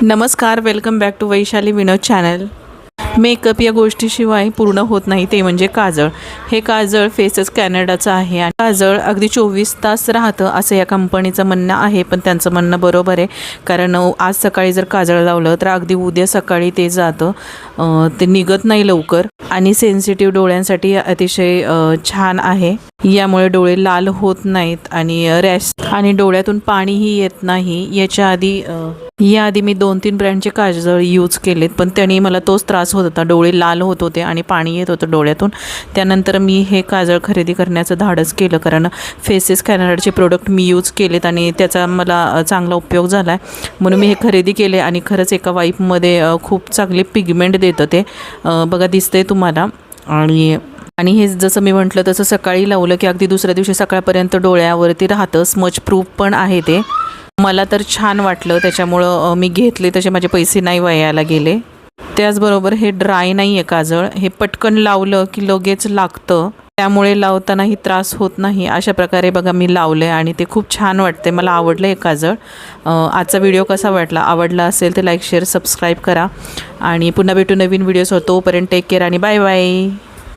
नमस्कार, welcome back to Vaishali Vinod channel. Makeup या गोष्टीशिवाय पूर्ण होत नाही ते म्हणजे काजळ। हे काजळ फेसेस कॅनडाचं आहे आणि काजळ अगदी 24 तास राहतं असं या कंपनीचं म्हणणं आहे। पण त्यांचं म्हणणं बरोबर आहे, कारण आज सकाळी जर काजळ लावलं तर अगदी उद्या सकाळी ते जातं, ते निघत नाही लवकर आणि सेन्सिटिव्ह डोळ्यांसाठी अतिशय छान आहे। यामुळे डोळे लाल होत नाहीत आणि रॅश आणि डोळ्यातून पाणीही येत नाही। याआधी मी 2-3 ब्रँडचे काजळ यूज केलेत, पण त्याने मला तोच त्रास होत होता, डोळे लाल होत होते आणि पाणी येत होतं डोळ्यातून। त्यानंतर मी हे काजळ खरेदी करण्याचं धाडस केलं, कारण फेसेस कॅनडाचे प्रोडक्ट मी यूज केलेत आणि त्याचा मला चांगला उपयोग झाला आहे, म्हणून मी हे खरेदी केले। आणि खरंच एका वाईपमध्ये खूप चांगले पिगमेंट देतं ते, बघा दिसतंय तुम्हाला। आणि हे जसं मी म्हटलं तसं सकाळी लावलं की अगदी दुसऱ्या दिवशी सकाळपर्यंत डोळ्यावरती राहतं। स्मच प्रूफ पण आहे ते, मला तर छान वाटलं, त्याच्यामुळं मी घेतले, तसे माझे पैसे नाही वायाला गेले। त्याचबरोबर हे ड्राय नाही आहे काजळ, हे पटकन लावलं की लगेच लागतं, त्यामुळे लावतानाही त्रास होत नाही। अशा प्रकारे बघा मी लावलं आहे आणि ते खूप छान वाटते, मला आवडलं हे काजळ। आजचा व्हिडिओ कसा वाटला, आवडला असेल तर लाईक शेअर सबस्क्राईब करा आणि पुन्हा भेटू नवीन व्हिडिओज. तोपर्यंत टेक केअर आणि बाय बाय.